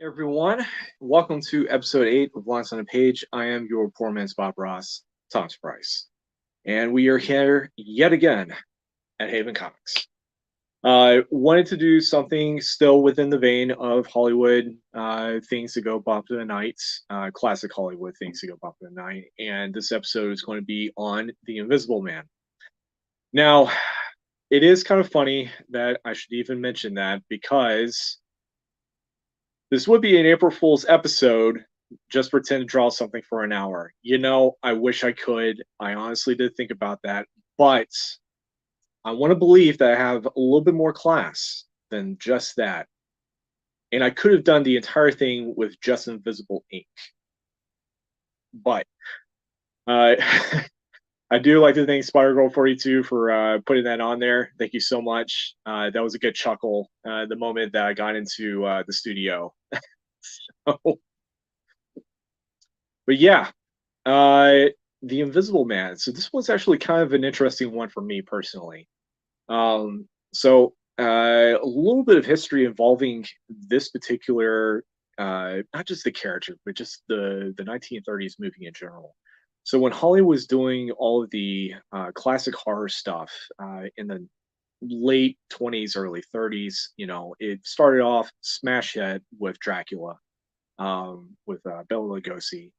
Everyone, welcome to episode 8 of Lines on a Page. I am your poor man's Bob Ross, Thomas Price, and we are here yet again at Haven Comics. I wanted to do something still within the vein of Hollywood things that go bump in the night, classic Hollywood things that go bump in the night, and this episode is going to be on The Invisible Man. Now, it is kind of funny that I should even mention that because this would be an April Fool's episode. Just pretend to draw something for an hour. I wish I could. I honestly did think about that. But I want to believe that I have a little bit more class than just that. And I could have done the entire thing with just invisible ink. But uh, I do like to thank Spider Girl 42 for putting that on there. Thank you so much. That was a good chuckle the moment that I got into the studio. But yeah, the Invisible Man. So this one's actually kind of an interesting one for me personally. A little bit of history involving this particular, not just the character, but just the 1930s movie in general. So when Hollywood was doing all of the classic horror stuff in the late 20s, early 30s, it started off smash hit with Dracula, with Bela Lugosi.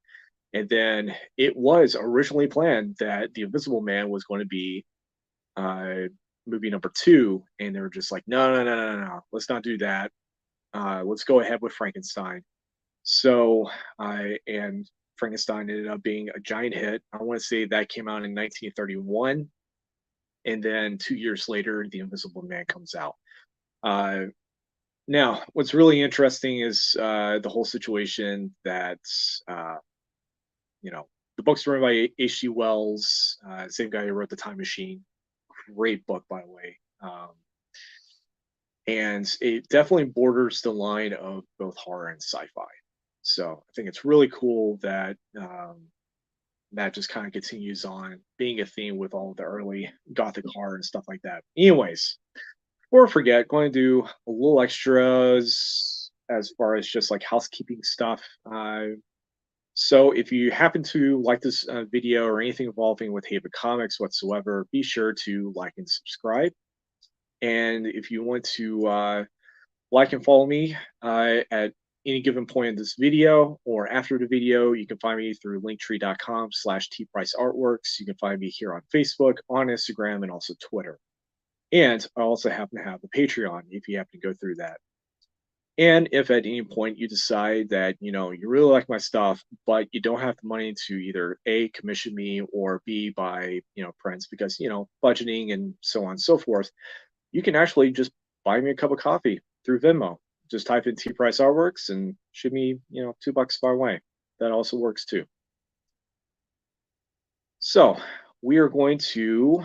And then it was originally planned that The Invisible Man was going to be uh, movie number two, and they were just like, no, no, no, no, no, let's not do that. Let's go ahead with Frankenstein. And Frankenstein ended up being a giant hit. I want to say that came out in 1931, and then 2 years later, The Invisible Man comes out. Now, what's really interesting is the whole situation that uh, the book's written by H.G. Wells, same guy who wrote The Time Machine. Great book, by the way. And it definitely borders the line of both horror and sci-fi. So I think it's really cool that that just kind of continues on being a theme with all the early gothic horror and stuff like that. Anyways, before I forget, going to do a little extras as far as just like housekeeping stuff. So if you happen to like this video or anything involving with Haven Comics whatsoever, be sure to like and subscribe. And if you want to like and follow me at any given point in this video or after the video, you can find me through linktree.com/tpriceartworks. You can find me here on Facebook, on Instagram, and also Twitter. And I also happen to have a Patreon if you happen to go through that. And if at any point you decide that, you really like my stuff, but you don't have the money to either A, commission me, or B, buy, prints because, budgeting and so on and so forth, you can actually just buy me a cup of coffee through Venmo. Just type in T Price Artworks and shoot me, $2 far away. That also works too. So we are going to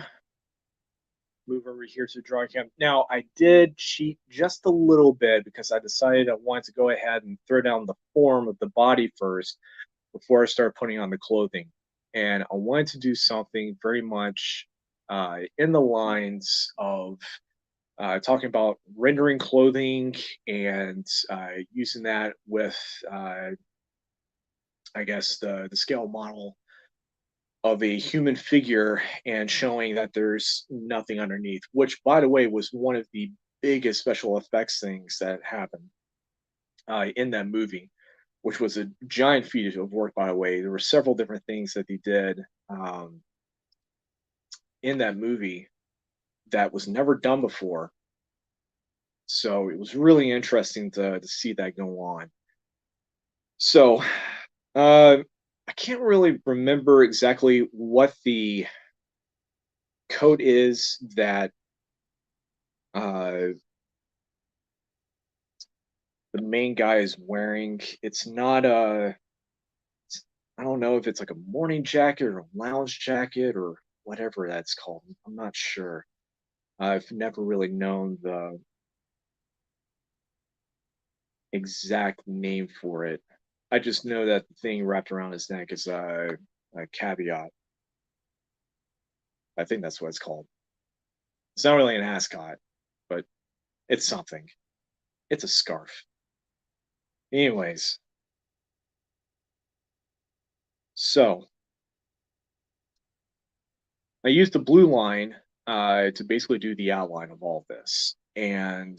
move over here to drawing camp. Now, I did cheat just a little bit because I decided I wanted to go ahead and throw down the form of the body first before I start putting on the clothing. And I wanted to do something very much in the lines of talking about rendering clothing and using that with, I guess, the scale model of a human figure and showing that there's nothing underneath, which, by the way, was one of the biggest special effects things that happened in that movie, which was a giant feat of work, by the way. There were several different things that they did in that movie that was never done before. So it was really interesting to see that go on. So I can't really remember exactly what the coat is that the main guy is wearing. It's not I don't know if it's like a morning jacket or a lounge jacket or whatever that's called. I'm not sure. I've never really known the exact name for it. I just know that the thing wrapped around his neck is a caveat. I think that's what it's called. It's not really an ascot, but it's something. It's a scarf. Anyways, so I used the blue line to basically do the outline of all this and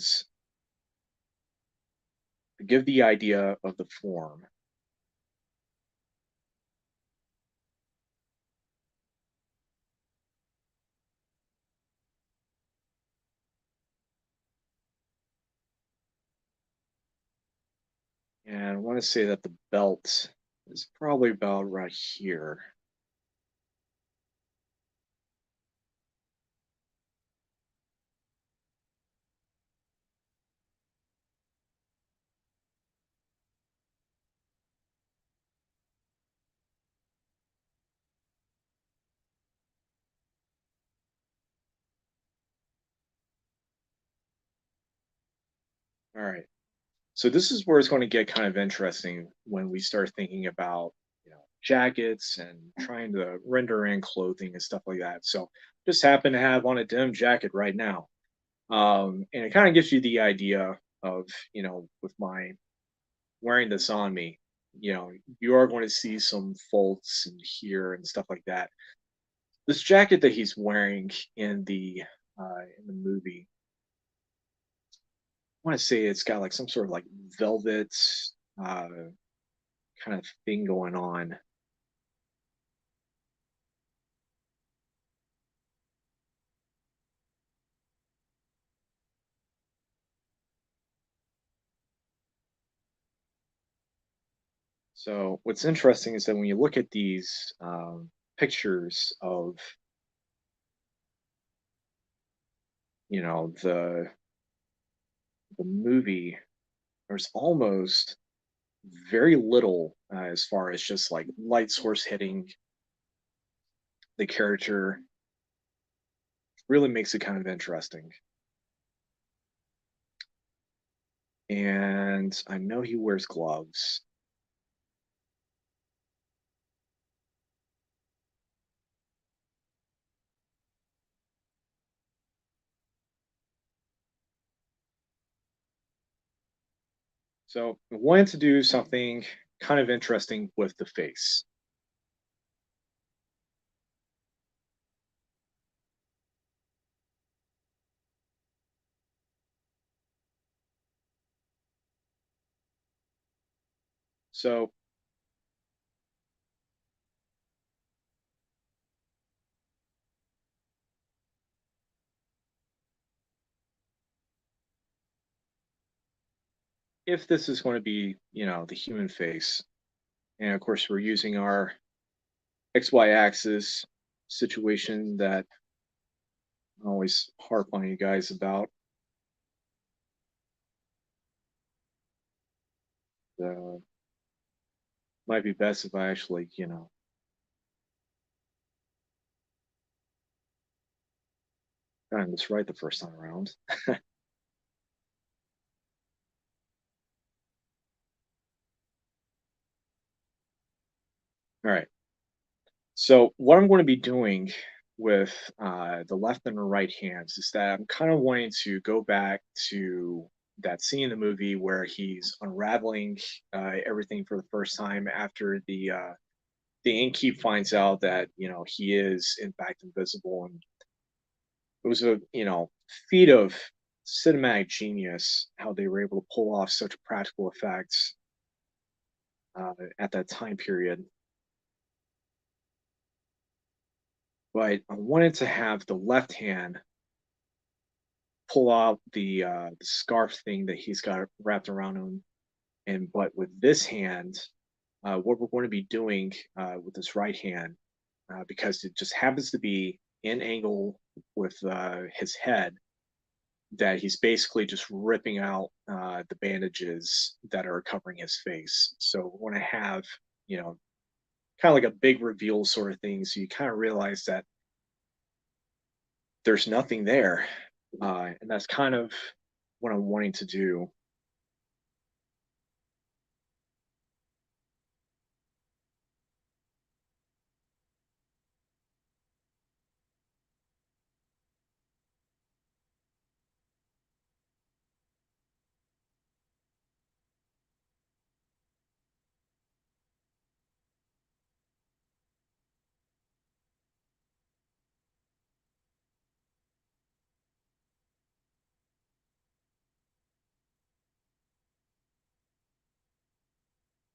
give the idea of the form. And I want to say that the belt is probably about right here. All right. So this is where it's going to get kind of interesting when we start thinking about, jackets and trying to render in clothing and stuff like that. So just happen to have on a denim jacket right now. And it kind of gives you the idea of, with my wearing this on me, you are going to see some folds in here and stuff like that. This jacket that he's wearing in the movie, I want to say it's got like some sort of like velvet uh, kind of thing going on. So what's interesting is that when you look at these pictures of, the movie, there's almost very little as far as just like light source hitting the character. Really makes it kind of interesting. And I know he wears gloves. So I wanted to do something kind of interesting with the face. So if this is going to be, the human face, and of course we're using our XY axis situation that I always harp on you guys about. Uh, might be best if I actually, got this right the first time around. All right. So what I'm going to be doing with the left and the right hands is that I'm kind of wanting to go back to that scene in the movie where he's unraveling everything for the first time after the innkeep finds out that he is in fact invisible, and it was a feat of cinematic genius how they were able to pull off such practical effects at that time period. But I wanted to have the left hand pull out the scarf thing that he's got wrapped around him, and but with this hand, what we're going to be doing with this right hand, because it just happens to be in angle with his head, that he's basically just ripping out the bandages that are covering his face. So we're going to have, you know, kind of like a big reveal sort of thing. So you kind of realize that there's nothing there. And that's kind of what I'm wanting to do.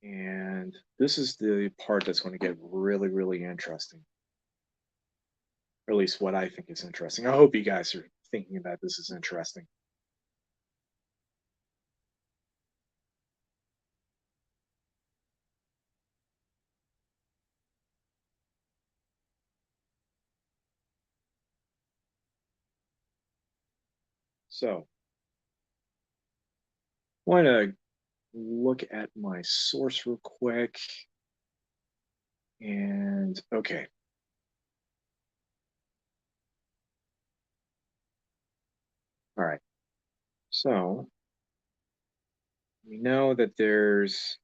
And this is the part that's going to get really, really interesting. Or at least what I think is interesting. I hope you guys are thinking that this is interesting. So, I want to look at my source real quick. And okay, all right. So, we know that there's,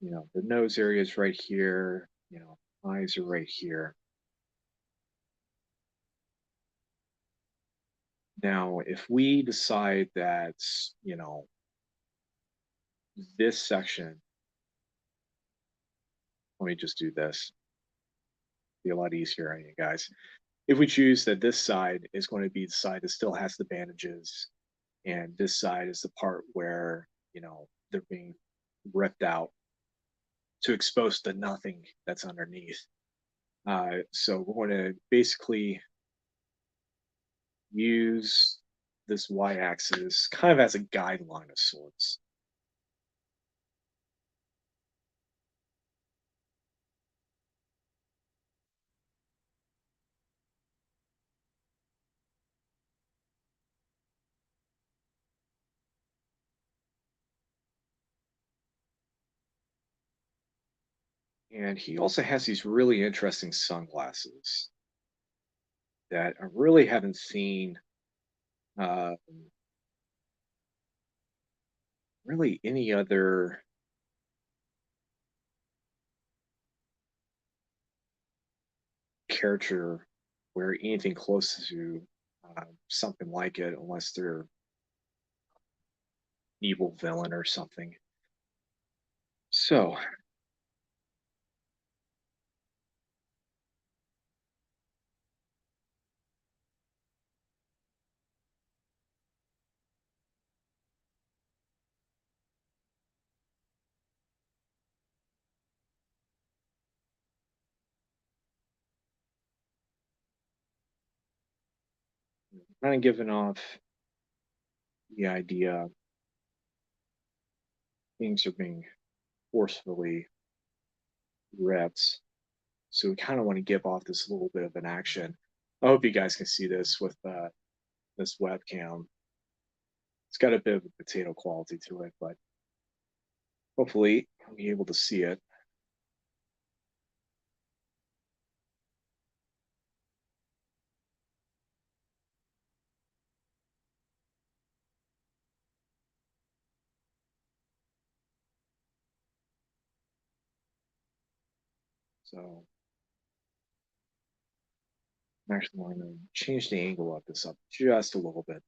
the nose area is right here, eyes are right here. Now, if we decide that, you know, this section, let me just do this, be a lot easier on you guys. If we choose that this side is going to be the side that still has the bandages, and this side is the part where, they're being ripped out to expose the nothing that's underneath. So we're going to basically use this y-axis kind of as a guideline of sorts. And he also has these really interesting sunglasses that I really haven't seen uh, really any other character wear anything close to something like it, unless they're evil villain or something. So, kind of giving off the idea things are being forcefully ripped. So we kind of want to give off this little bit of an action. I hope you guys can see this with this webcam. It's got a bit of a potato quality to it, but hopefully I'll be able to see it. So I'm actually going to change the angle of this up just a little bit.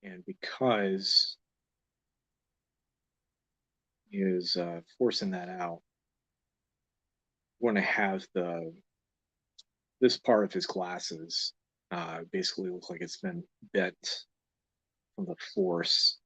And because he is forcing that out, we're going to have the this part of his glasses basically look like it's been bit from the force.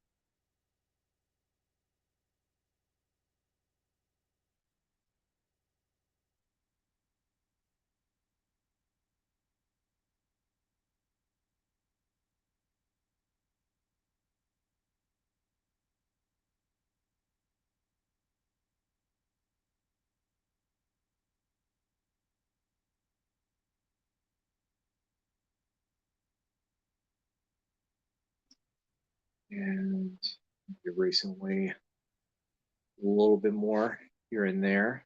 And erasing away a little bit more here and there.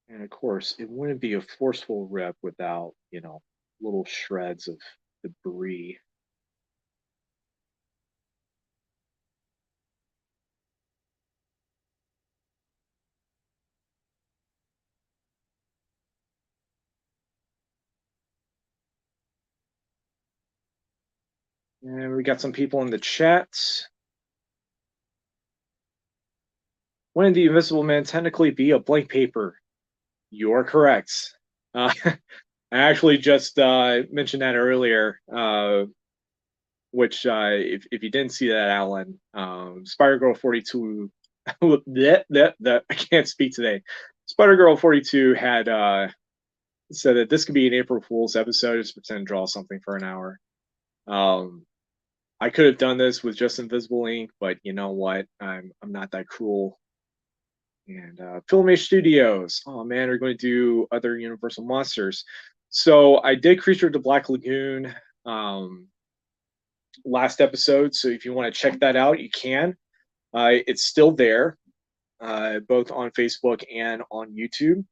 And of course, it wouldn't be a forceful rip without, little shreds of debris. And we got some people in the chat. Wouldn't the Invisible Man technically be a blank paper? You are correct. I actually just mentioned that earlier, which, if you didn't see that, Alan, Spider Girl 42, I can't speak today. Spider Girl 42 had said that this could be an April Fool's episode, just pretend to draw something for an hour. I could have done this with just invisible ink, but you know what? I'm not that cruel. And Filmation Studios, oh man, are going to do other Universal monsters. So I did Creature of the Black Lagoon last episode. So if you want to check that out, you can. It's still there, both on Facebook and on YouTube.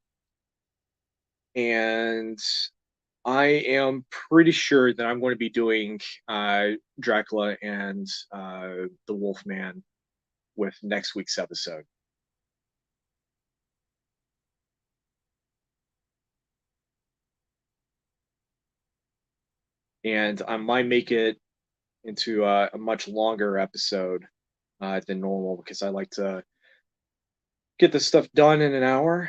And I am pretty sure that I'm going to be doing Dracula and the Wolfman with next week's episode. And I might make it into a much longer episode than normal because I like to get this stuff done in an hour.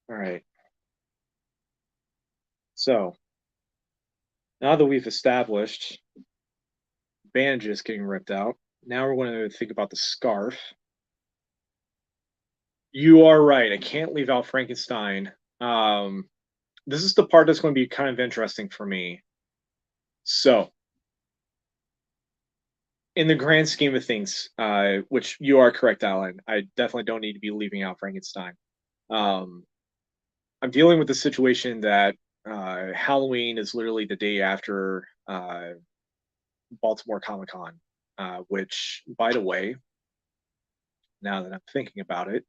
All right. So now that we've established bandages getting ripped out, now we're going to think about the scarf. You are right. I can't leave out Frankenstein. This is the part that's going to be kind of interesting for me. So, in the grand scheme of things, which you are correct, Alan, I definitely don't need to be leaving out Frankenstein. Um, I'm dealing with the situation that Halloween is literally the day after Baltimore Comic Con, which, by the way, now that I'm thinking about it,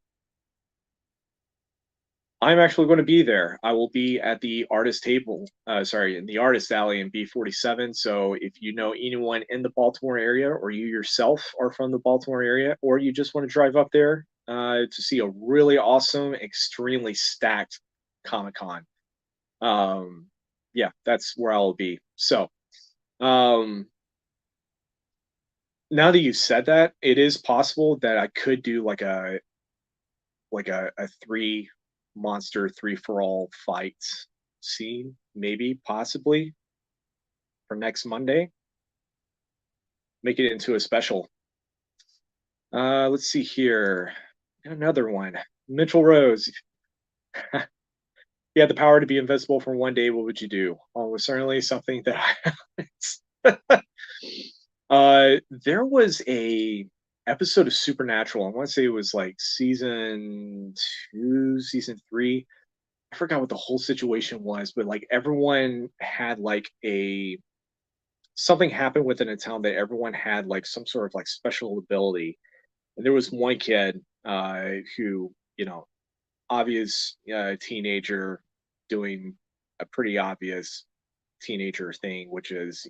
I'm actually going to be there. I will be at the artist table, in the artist alley in B47. So if you know anyone in the Baltimore area, or you yourself are from the Baltimore area, or you just want to drive up there to see a really awesome, extremely stacked Comic Con, yeah, that's where I'll be. So um, now that you said that, it is possible that I could do like a three monster three for all fight scene, maybe, possibly, for next Monday. Make it into a special. Let's see here. Another one. Mitchell Rose. You had the power to be invisible for one day. What would you do? Oh, certainly something that there was a episode of Supernatural. I want to say it was like season 2, season 3. I forgot what the whole situation was, but like everyone had like a something happened within a town that everyone had like some sort of like special ability. And there was one kid who, obvious teenager doing a pretty obvious teenager thing, which is,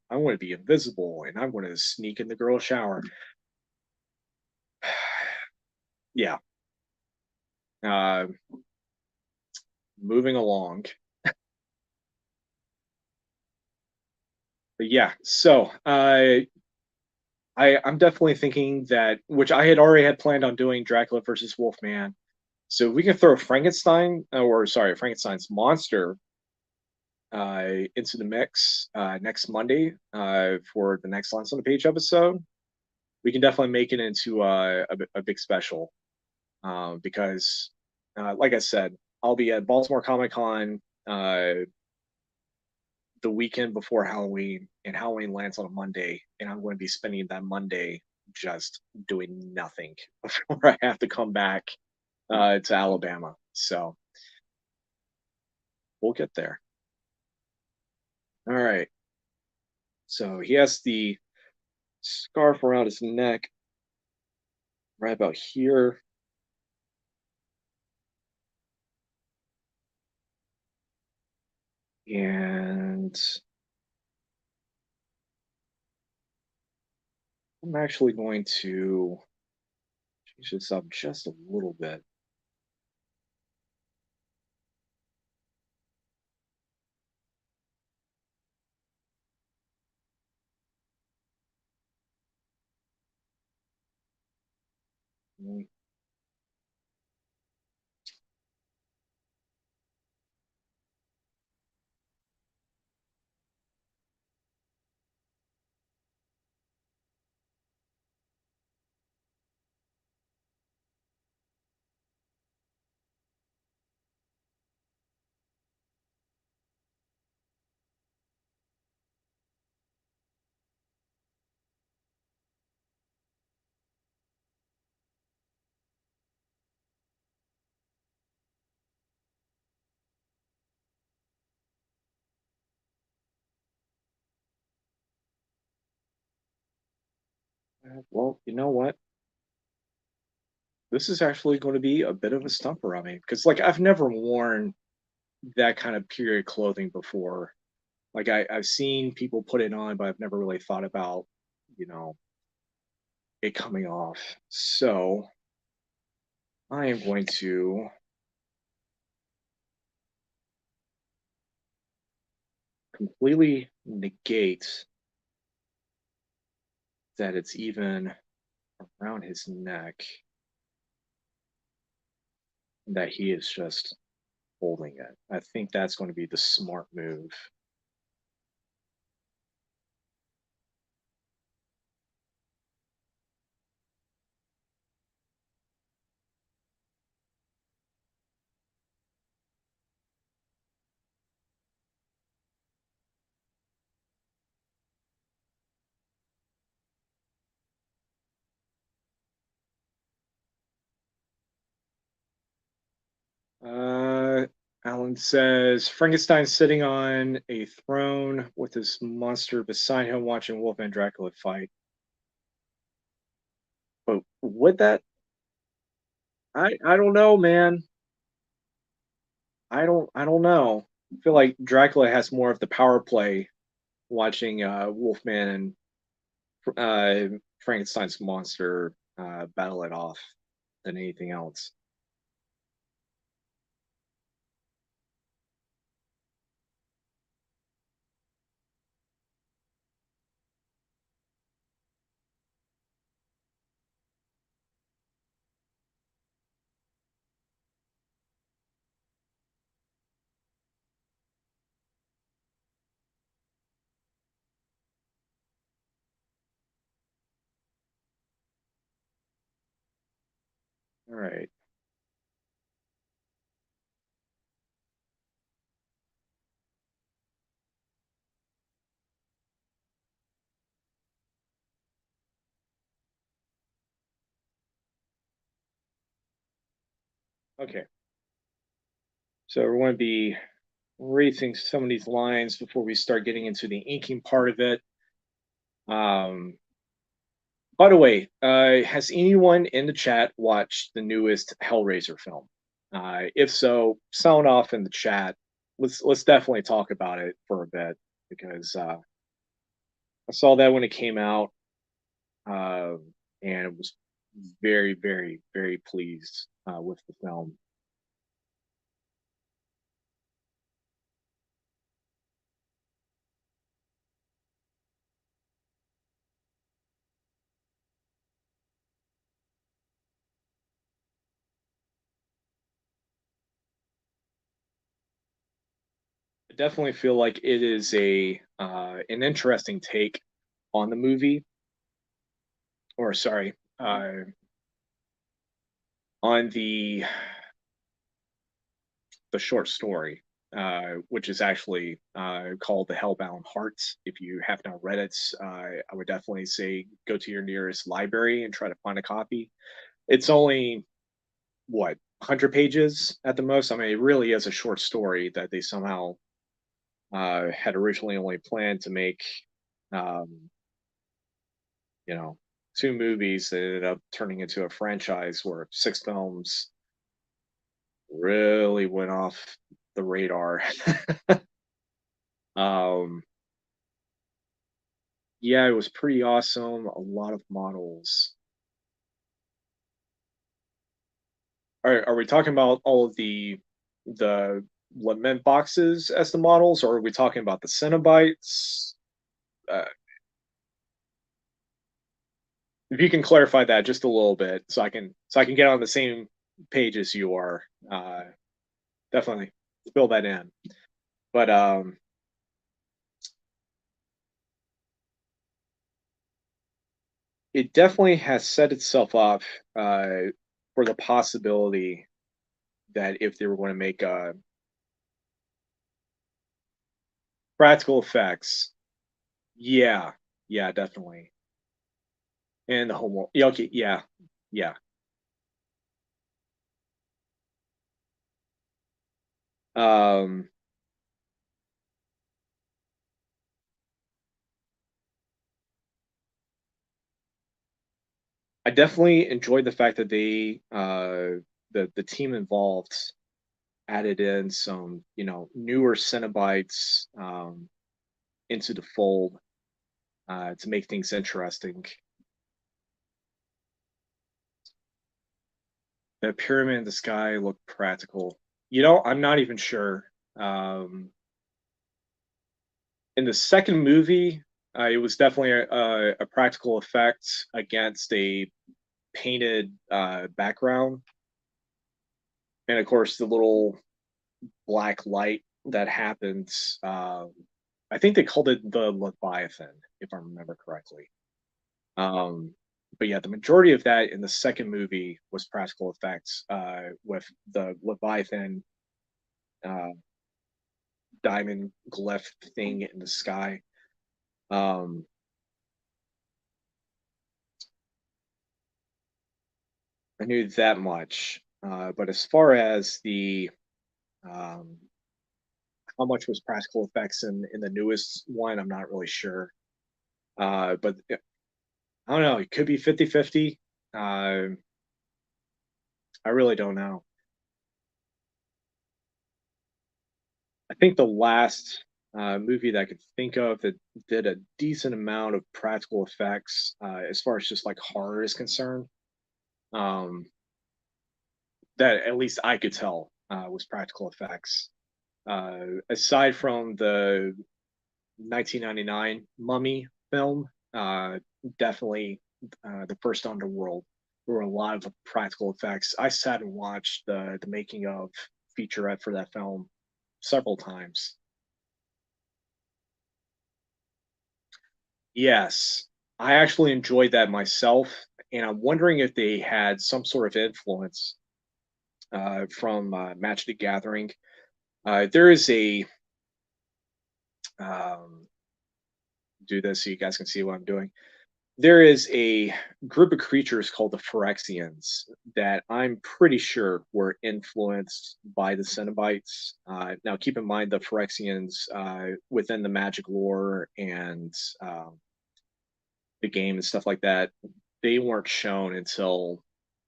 I want to be invisible and I'm going to sneak in the girl shower. Yeah. Uh, moving along. But yeah, so I'm definitely thinking that, which I had already had planned on doing, Dracula versus Wolfman. So we can throw Frankenstein, or sorry, Frankenstein's monster into the mix next Monday for the next Lens on the Page episode. We can definitely make it into a big special because, like I said, I'll be at Baltimore Comic Con the weekend before Halloween, and Halloween lands on a Monday, and I'm going to be spending that Monday just doing nothing before I have to come back to Alabama. So we'll get there. All right. So he has the scarf around his neck right about here. And I'm actually going to change this up just a little bit. Well, you know what? This is actually going to be a bit of a stumper on me because, like, I've never worn that kind of period clothing before. Like, I've seen people put it on, but I've never really thought about, you know, it coming off. So I am going to completely negate that it's even around his neck, that he is just holding it. I think that's going to be the smart move. Uh, Alan says Frankenstein sitting on a throne with his monster beside him watching Wolfman Dracula fight. But would that? I don't know, man. I don't know. I feel like Dracula has more of the power play watching Wolfman and Frankenstein's monster battle it off than anything else. All right. Okay. So we're going to be racing some of these lines before we start getting into the inking part of it. Um, by the way, has anyone in the chat watched the newest Hellraiser film? If so, sound off in the chat. Let's definitely talk about it for a bit because I saw that when it came out, uh, and was very, very, very pleased with the film. I definitely feel like it is a an interesting take on the movie, or sorry, on the short story, which is actually called The Hellbound Hearts. If you have not read it, I would definitely say go to your nearest library and try to find a copy. It's only what 100 pages at the most. I mean, it really is a short story that they somehow had originally only planned to make, um, you know, two movies that ended up turning into a franchise where six films really went off the radar. um, yeah, it was pretty awesome. A lot of models. Are we talking about all of the lament boxes as the models, or are we talking about the Cenobites? Uh, if you can clarify that just a little bit, so I can get on the same page as you are. Uh, Definitely fill that in. But it definitely has set itself up uh, for the possibility that if they were going to make practical effects, yeah, yeah, definitely, and the home world, yeah, okay, yeah, yeah. Um, I definitely enjoyed the fact that the team involved added in some newer Cenobites into the fold to make things interesting. The pyramid in the sky looked practical. I'm not even sure. Um, in the second movie, it was definitely a practical effect against a painted background, and of course the little black light that happens. I think they called it the Leviathan, if I remember correctly. Um, but yeah, the majority of that in the second movie was practical effects, with the Leviathan uh, diamond glyph thing in the sky. Um, I knew that much. But as far as the um, how much was practical effects in the newest one, I'm not really sure. But I don't know. It could be 50-50. I really don't know. I think the last movie that I could think of that did a decent amount of practical effects, as far as just like horror is concerned, um, that at least I could tell was practical effects. Aside from the 1999 Mummy film, definitely the first Underworld. There were a lot of practical effects. I sat and watched the making of featurette for that film several times. Yes, I actually enjoyed that myself, and I'm wondering if they had some sort of influence from Magic the Gathering. There is a do this so you guys can see what I'm doing. There is a group of creatures called the Phyrexians that I'm pretty sure were influenced by the Cenobites. Now, keep in mind the Phyrexians within the Magic lore and the game and stuff like that, they weren't shown until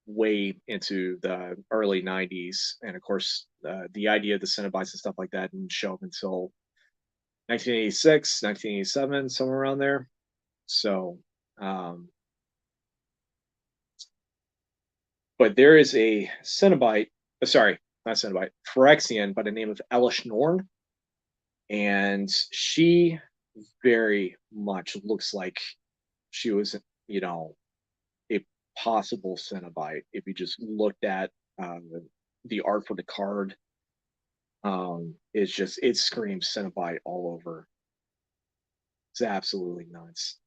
way into the early 90s. And of course, the idea of the Cenobites and stuff like that didn't show up until 1986, 1987, somewhere around there. So, um, but there is a Cenobite, sorry, not Cenobite, Phyrexian by the name of Elish Norn, and she very much looks like she was, you know, a possible Cenobite if you just looked at the art for the card. It screams Cenobite all over. It's absolutely nuts.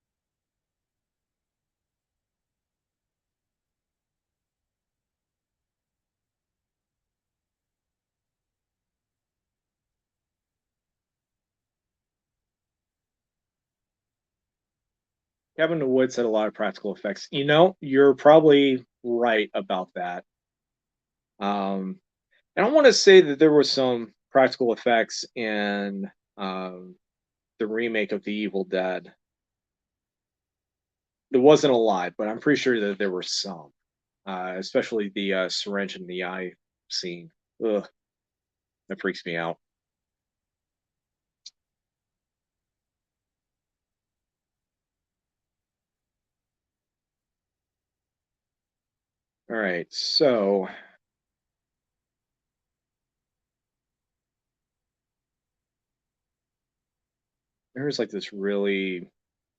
Cabin in the Woods had a lot of practical effects. You're probably right about that. Um, and I want to say that there were some practical effects in the remake of The Evil Dead. There wasn't a lot, but I'm pretty sure that there were some, especially the syringe in the eye scene. Ugh, that freaks me out. All right, so there's like this really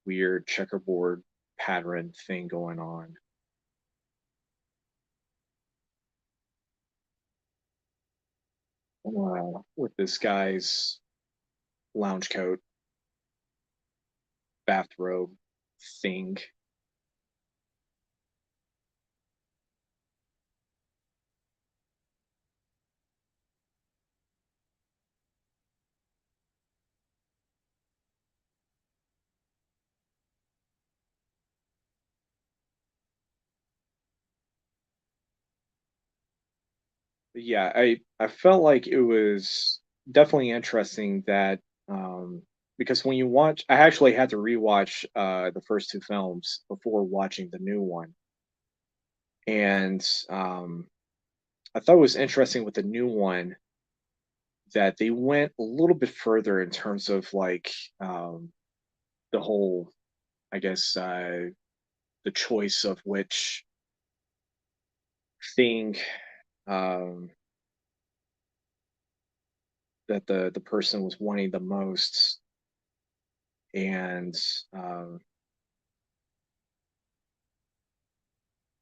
weird checkerboard pattern thing going on. With this guy's lounge coat, bathrobe thing. Yeah, I felt like it was definitely interesting that because when you watch, I actually had to rewatch the first two films before watching the new one, and I thought it was interesting with the new one that they went a little bit further in terms of like the whole, I guess, the choice of which thing um, that the person was wanting the most, and um,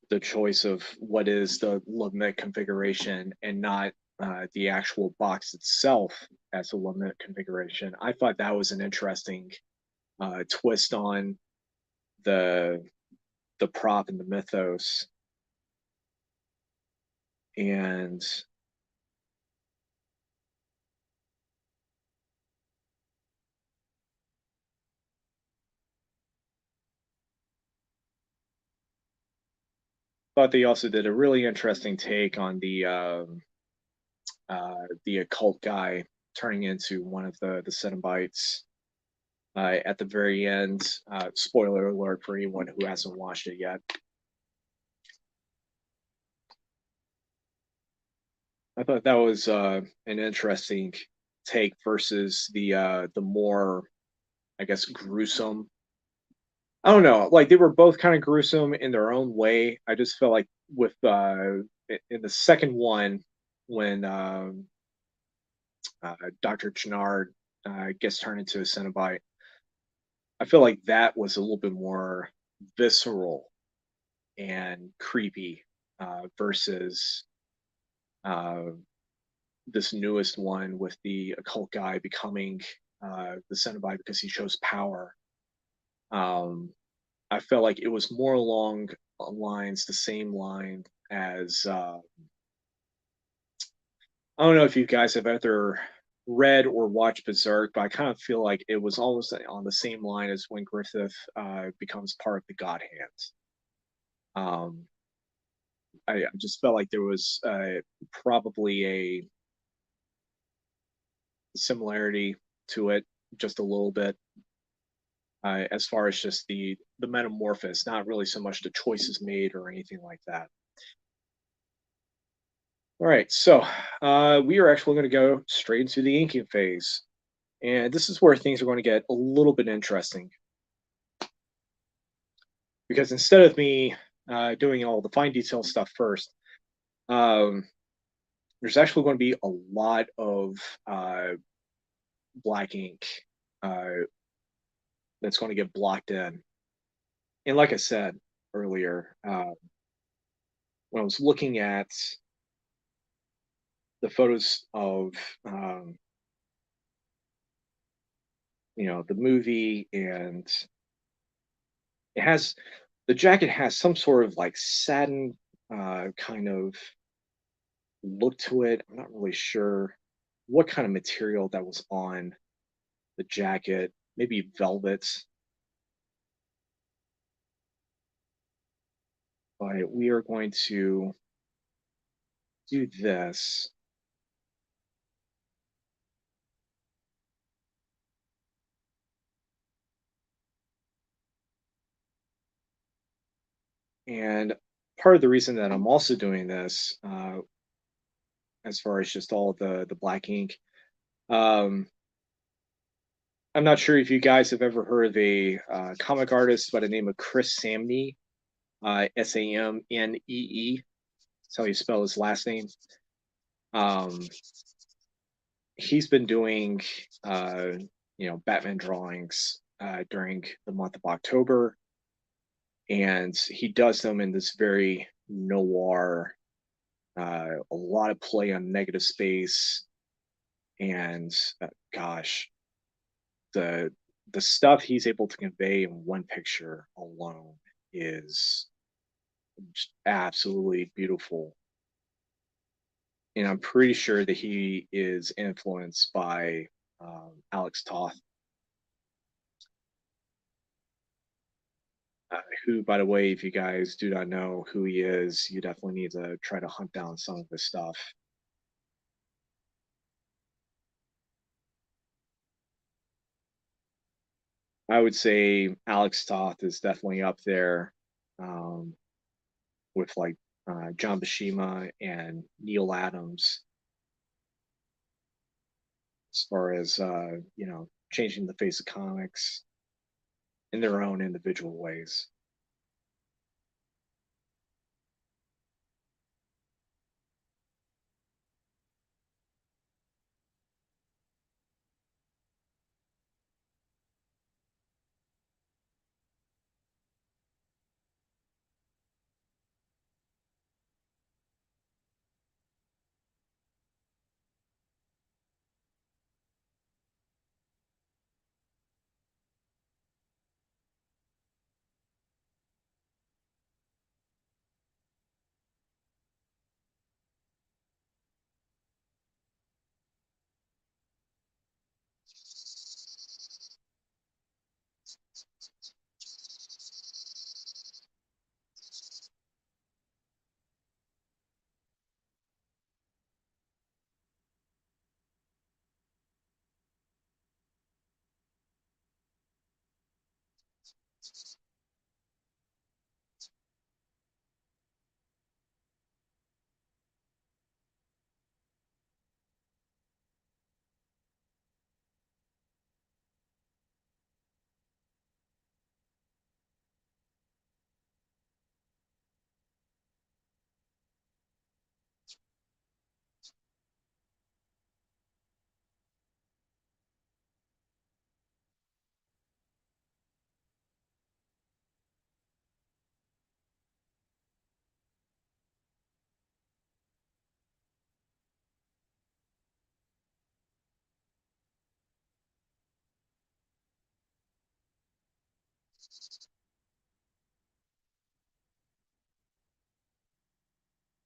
the choice of what is the limit configuration and not the actual box itself as a limit configuration. I thought that was an interesting twist on the the prop and the mythos, and thought they also did a really interesting take on the occult guy turning into one of the Cenobites at the very end. Spoiler alert for anyone who hasn't watched it yet. I thought that was an interesting take versus the more, I guess, gruesome. I don't know, like they were both kind of gruesome in their own way. I just felt like with in the second one when Dr. Chenard gets turned into a Cenobite, I feel like that was a little bit more visceral and creepy versus uh, this newest one with the occult guy becoming the Cenobite because he shows power. Um, I felt like it was more along lines, the same line as I don't know if you guys have ever read or watched Berserk, but I kind of feel like it was almost on the same line as when Griffith becomes part of the God Hand. Um, I just felt like there was probably a similarity to it, just a little bit, as far as just the metamorphosis, not really so much the choices made or anything like that. All right, so we are actually going to go straight into the inking phase, and this is where things are going to get a little bit interesting because instead of me doing all the fine detail stuff first, um, there's actually going to be a lot of uh, black ink uh, that's going to get blocked in. And like I said earlier, when I was looking at the photos of the movie, and it has the jacket has some sort of like satin kind of look to it. I'm not really sure what kind of material that was on the jacket. Maybe velvet, but we are going to do this. And part of the reason that I'm also doing this, as far as just all the black ink, um, I'm not sure if you guys have ever heard of a comic artist by the name of Chris Samnee, Samnee. That's how you spell his last name. Um, he's been doing, uh, Batman drawings during the month of October, and he does them in this very noir, a lot of play on negative space, and gosh, the the stuff he's able to convey in one picture alone is just absolutely beautiful. And I'm pretty sure that he is influenced by Alex Toth, who, by the way, if you guys do not know who he is, you definitely need to try to hunt down some of his stuff. I would say Alex Toth is definitely up there, um, with like John Buscema and Neil Adams, as far as changing the face of comics in their own individual ways.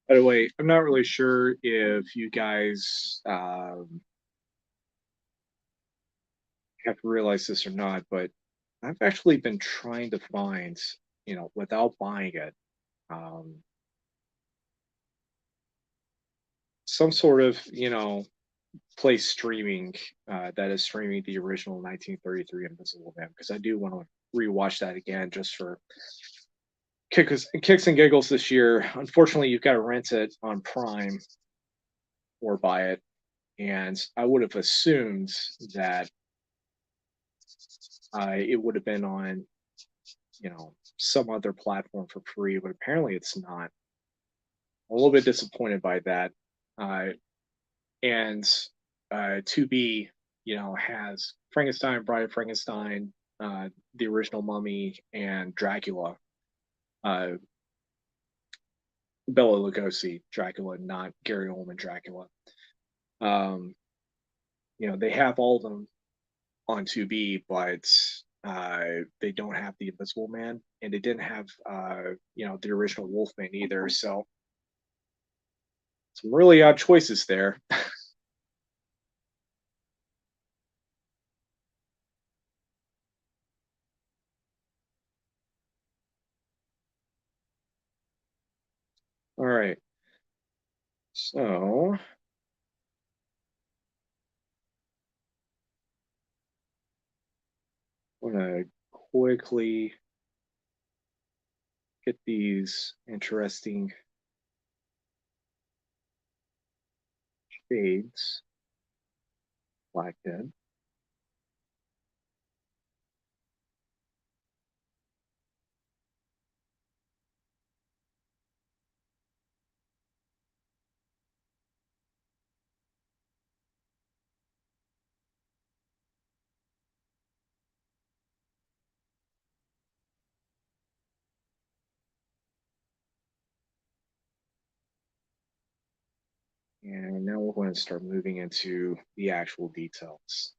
By the way, I'm not really sure if you guys have realized this or not, but I've actually been trying to find, without buying it, um, some sort of, place streaming that is streaming the original 1933 Invisible Man, because I do want to rewatch that again just for kicks and giggles this year. Unfortunately, you've got to rent it on Prime or buy it, and I would have assumed that it would have been on, some other platform for free, but apparently it's not. A little bit disappointed by that. Uh, and 2B, has Frankenstein, Bride of Frankenstein, the original Mummy, and Dracula. Uh, Bela Lugosi Dracula, not Gary Oldman Dracula. Um, they have all of them on 2B, but they don't have the Invisible Man, and they didn't have the original Wolfman either. So some really odd choices there. All right, so I'm gonna quickly get these interesting shades blacked in. And now we're going to start moving into the actual details.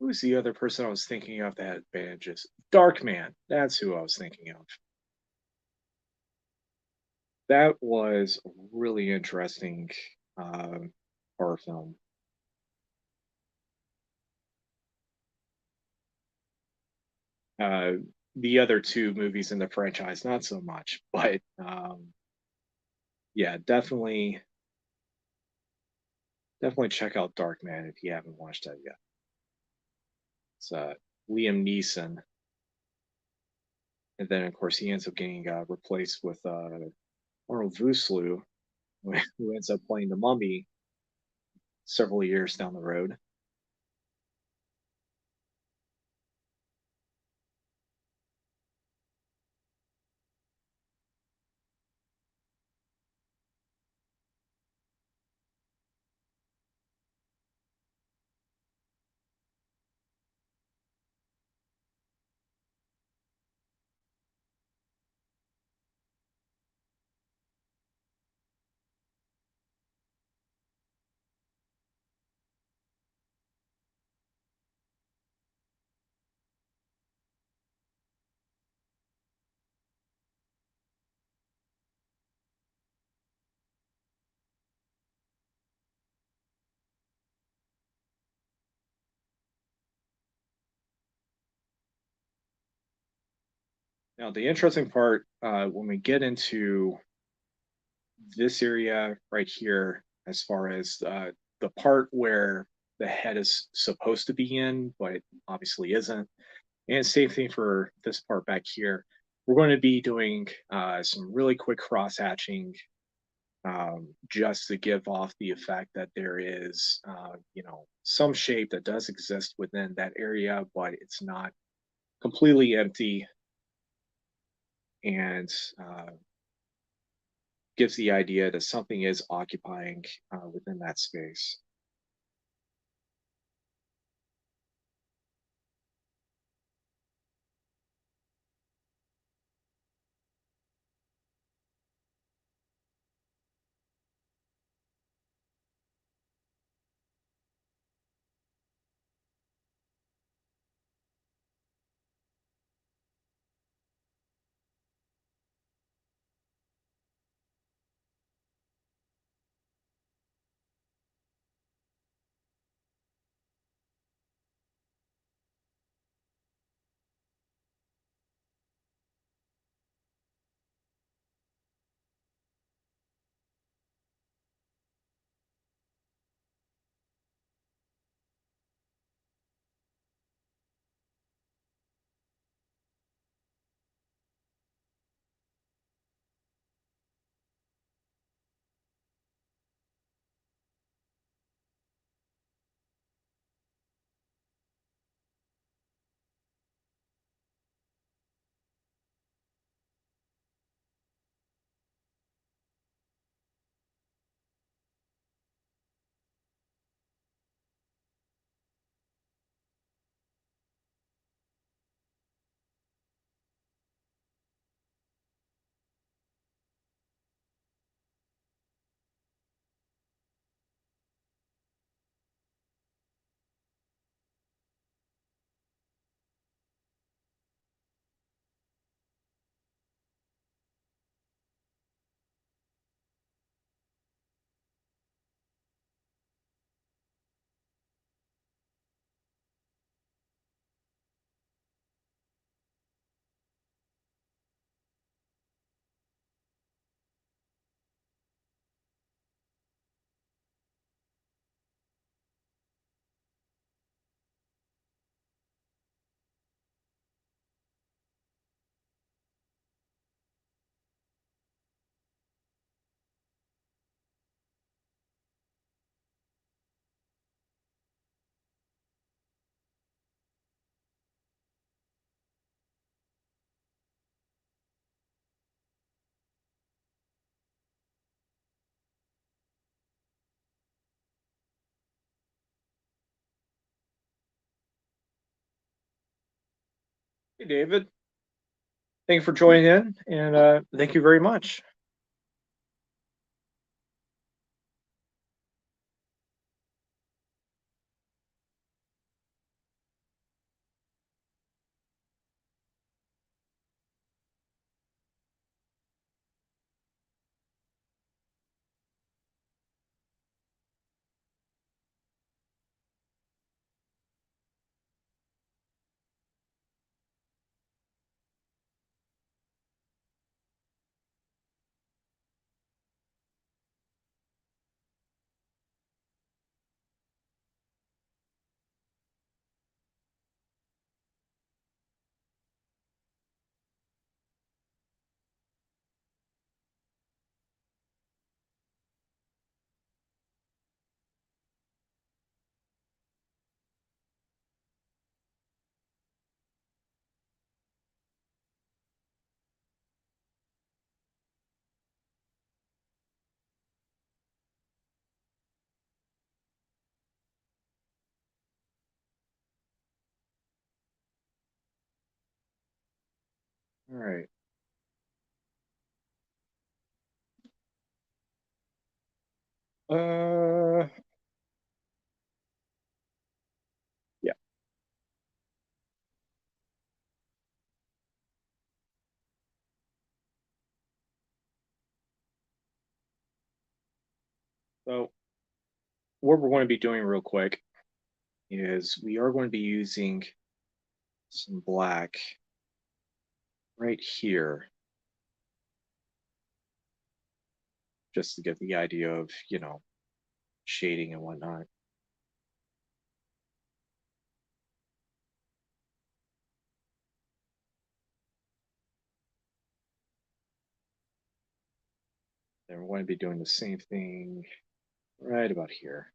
Who's the other person I was thinking of that had bandages? Darkman. That's who I was thinking of. That was a really interesting horror film. Uh, the other two movies in the franchise, not so much, but yeah, definitely check out Darkman if you haven't watched that yet. It's Liam Neeson, and then of course he ends up getting replaced with Arnold Vosloo, who ends up playing the Mummy several years down the road. Now, the interesting part when we get into this area right here, as far as the part where the head is supposed to be in, but obviously isn't, and same thing for this part back here. We're going to be doing some really quick cross hatching just to give off the effect that there is, some shape that does exist within that area, but it's not completely empty and gives the idea that something is occupying within that space. Hey, David. Thank you for joining in, and thank you very much. All right. Uh, yeah. So what we're going to be doing real quick is we are going to be using some black right here, just to get the idea of, shading and whatnot. Then we're going to be doing the same thing right about here.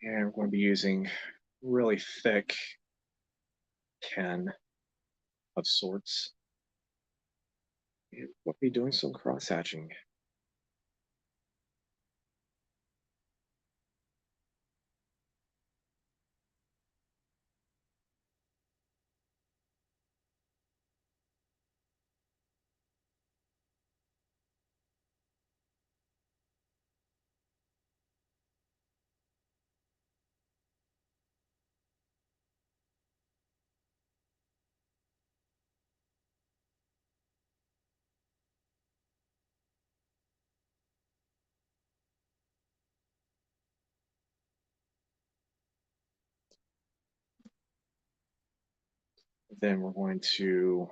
And we're going to be using really thick pen of sorts. And we'll be doing some cross hatching. Then we're going to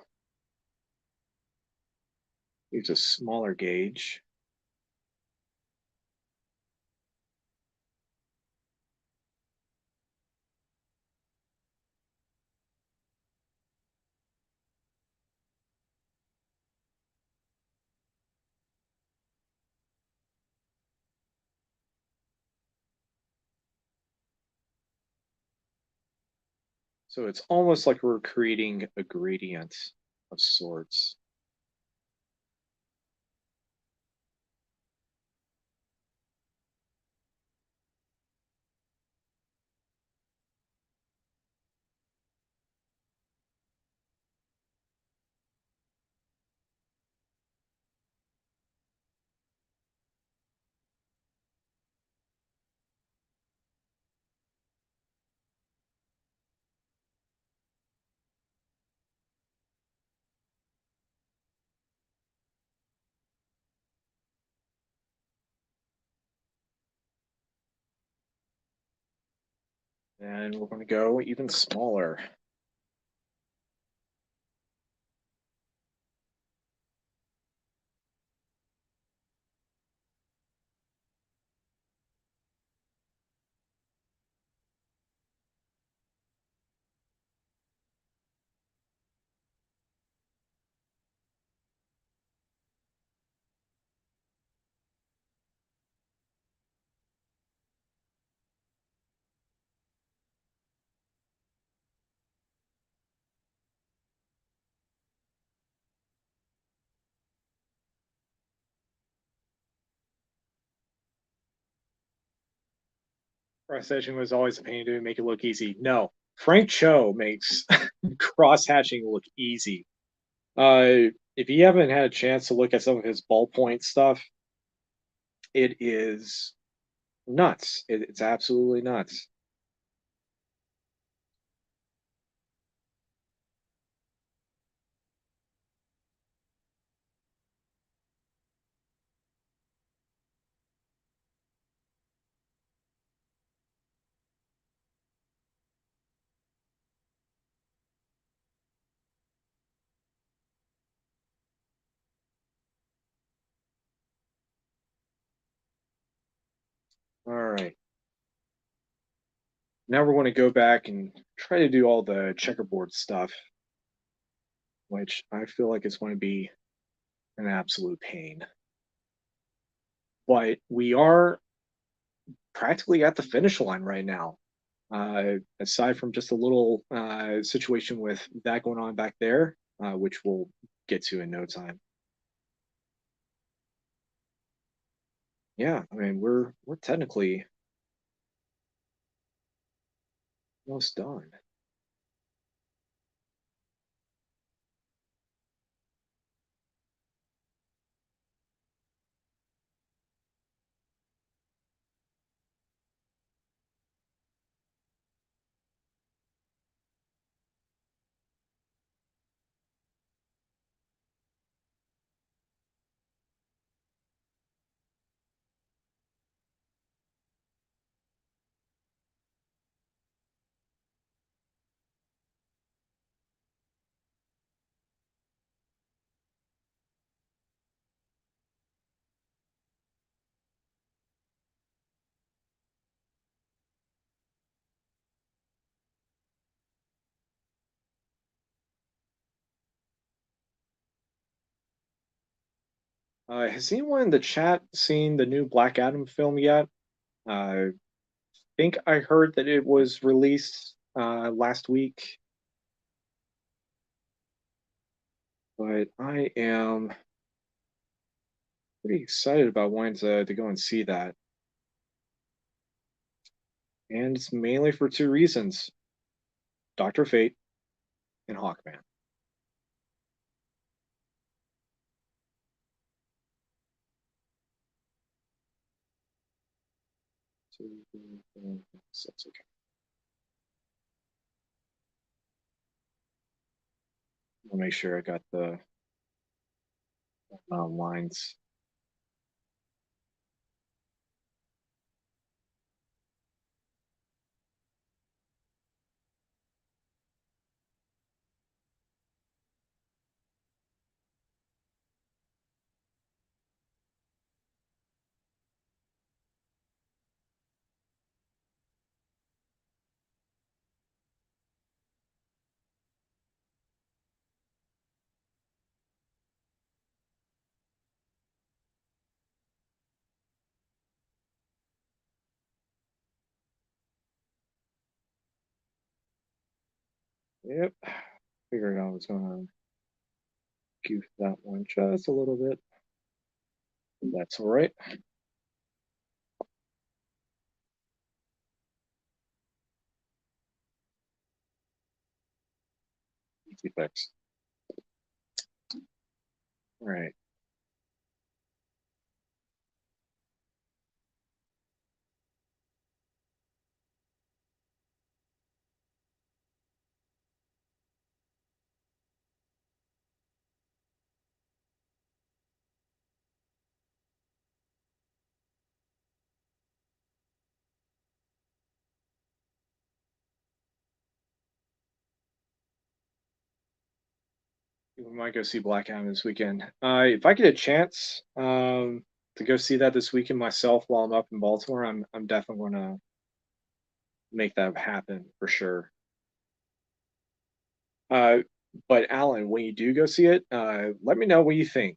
use a smaller gauge. So it's almost like we're creating a gradient of sorts. And we're going to go even smaller. Cross hatching was always a pain to make it look easy. No, Frank Cho makes cross hatching look easy. If you haven't had a chance to look at some of his ballpoint stuff, it is nuts. It's absolutely nuts. All right. Now we're going to go back and try to do all the checkerboard stuff, which I feel like is going to be an absolute pain. But we are practically at the finish line right now. Aside from just a little situation with that going on back there, which we'll get to in no time. Yeah, I mean we're technically almost done. Has anyone in the chat seen the new Black Adam film yet? I think I heard that it was released last week, but I am pretty excited about wanting to go and see that. And it's mainly for two reasons: Doctor Fate and Hawkman. That's okay. I'll make sure I got the lines. Yep. Figured I was gonna goof that one just a little bit. That's all right. Easy fix. All right. We might go see Black Adam this weekend. If I get a chance to go see that this weekend myself while I'm up in Baltimore, I'm definitely gonna make that happen for sure. Uh, but Alan, when you do go see it, let me know what you think.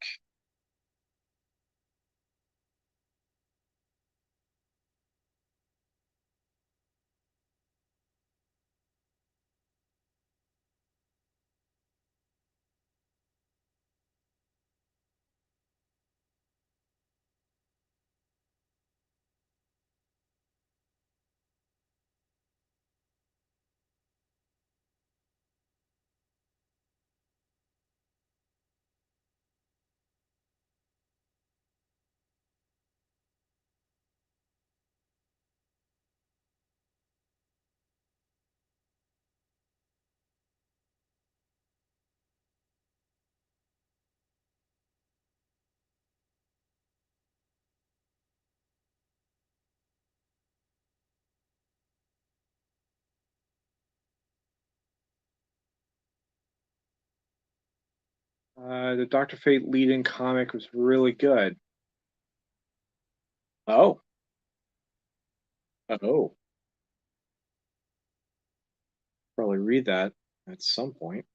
The Dr. Fate lead-in comic was really good. Oh, oh, probably read that at some point.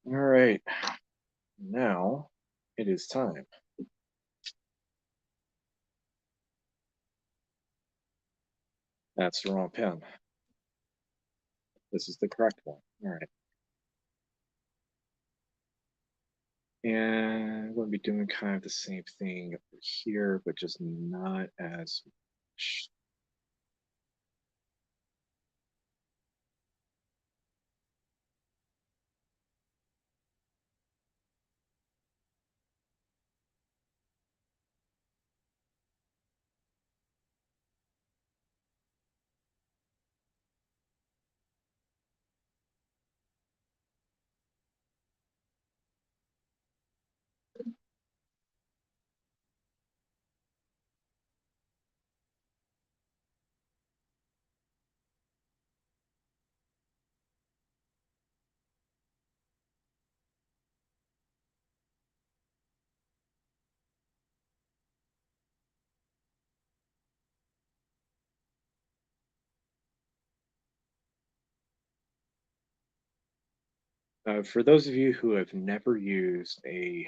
All right, now it is time. That's the wrong pen. This is the correct one. All right. And I'm going to be doing kind of the same thing over here, but just not as much. For those of you who have never used a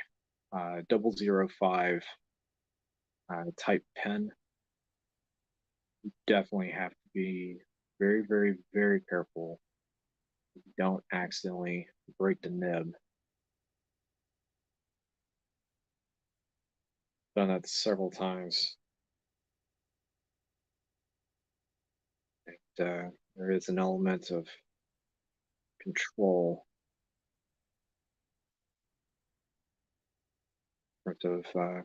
005 type pen, you definitely have to be very, very, very careful. Don't accidentally break the nib. Done that several times. And, there is an element of control in front of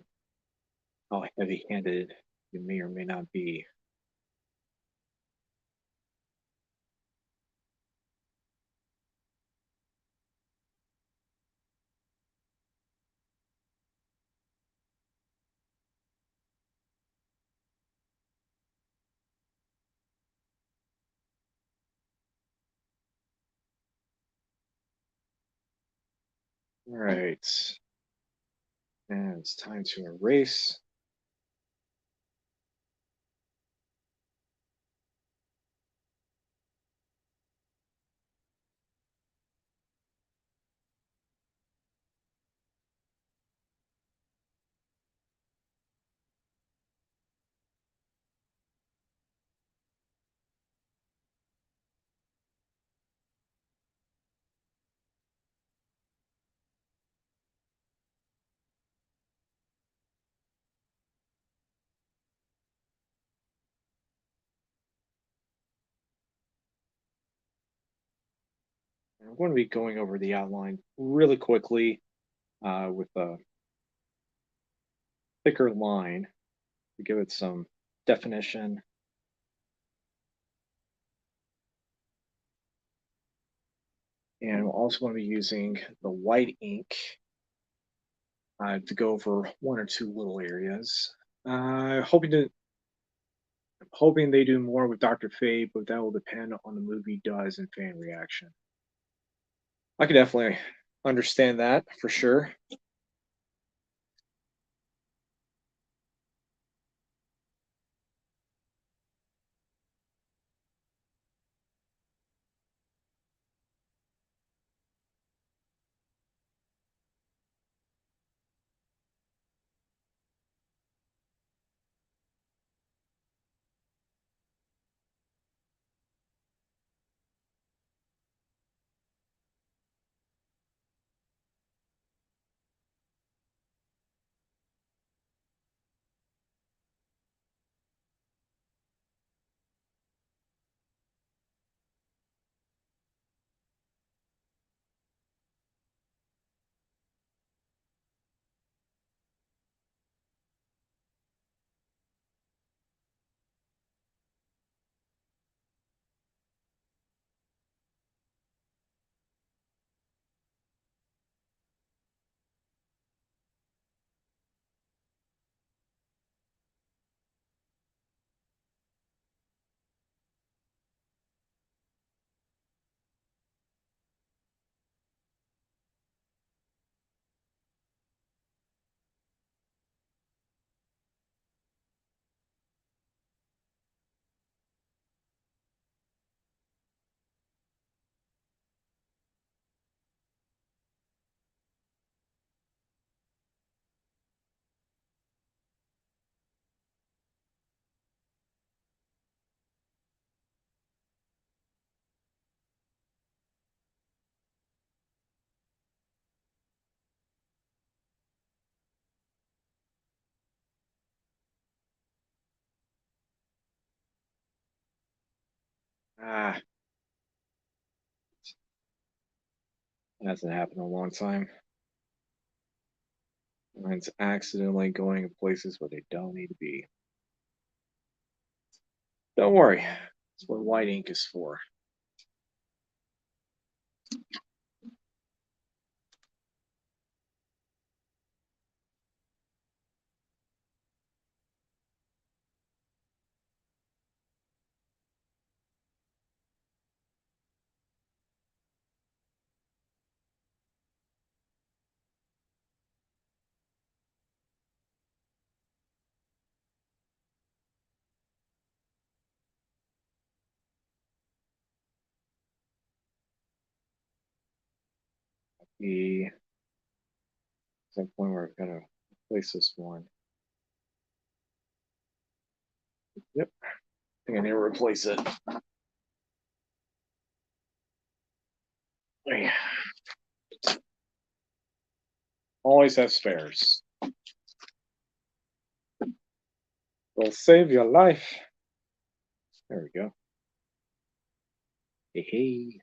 how heavy-handed you may or may not be. All right, and it's time to erase. I'm going to be going over the outline really quickly with a thicker line to give it some definition. And I'm also going to be using the white ink to go over one or two little areas. I'm hoping they do more with Dr. Fate, but that will depend on the movie does and fan reaction. I can definitely understand that for sure. Ah, hasn't happened in a long time. Mine's accidentally going in places where they don't need to be. Don't worry. That's what white ink is for. The exact point where I've got to replace this one. Yep. I think I need to replace it. Yeah. Always have spares. Will save your life. There we go. Hey, hey.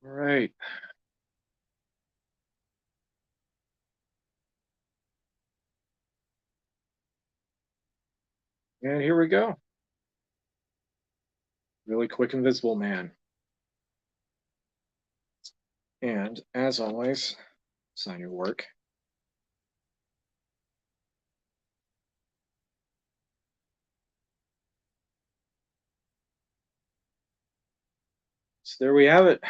All right. And here we go. Really quick invisible man. And as always, sign your work. So there we have it.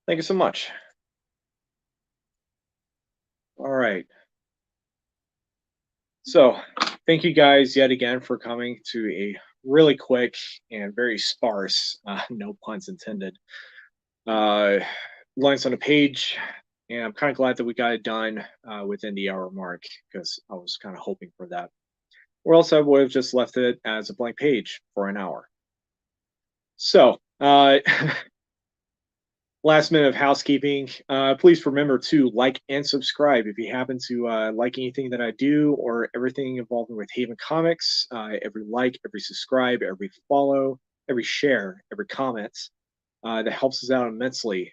Thank you so much. All right. So thank you guys yet again for coming to a really quick and very sparse, no puns intended, uh, lines on a page. And I'm kind of glad that we got it done within the hour mark because I was kind of hoping for that. Or else I would have just left it as a blank page for an hour. So, last minute of housekeeping. Please remember to like and subscribe if you happen to like anything that I do or everything involving with Haven Comics. Every like, every subscribe, every follow, every share, every comment that helps us out immensely.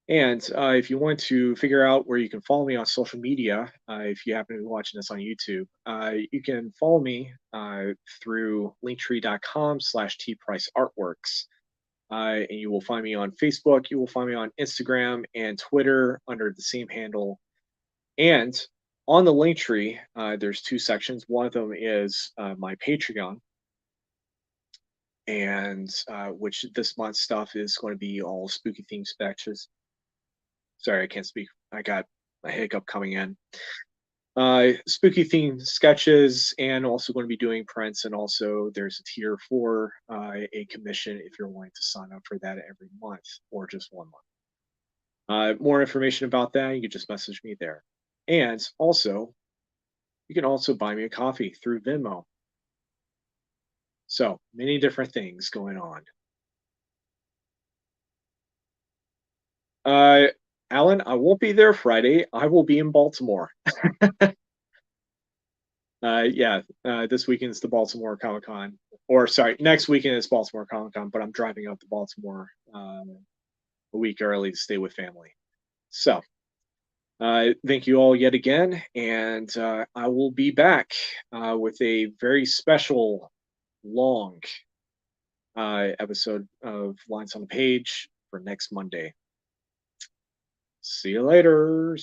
And if you want to figure out where you can follow me on social media, if you happen to be watching this on YouTube, you can follow me through linktree.com/tpriceartworks. And you will find me on Facebook. You will find me on Instagram and Twitter under the same handle. And on the Linktree, there's two sections. One of them is my Patreon, and which this month's stuff is going to be all spooky themed sketches. Sorry, I can't speak. I got a hiccup coming in. Spooky themed sketches, and also going to be doing prints. And also, there's a tier for a commission if you're wanting to sign up for that every month or just 1 month. More information about that, you can just message me there. And also, you can also buy me a coffee through Venmo. So many different things going on. Uh, Alan, I won't be there Friday. I will be in Baltimore. Yeah, this weekend is the Baltimore Comic Con, or sorry, next weekend is Baltimore Comic Con, but I'm driving out to Baltimore a week early to stay with family. So, thank you all yet again, and I will be back with a very special, long episode of Lines on the Page for next Monday. See you later.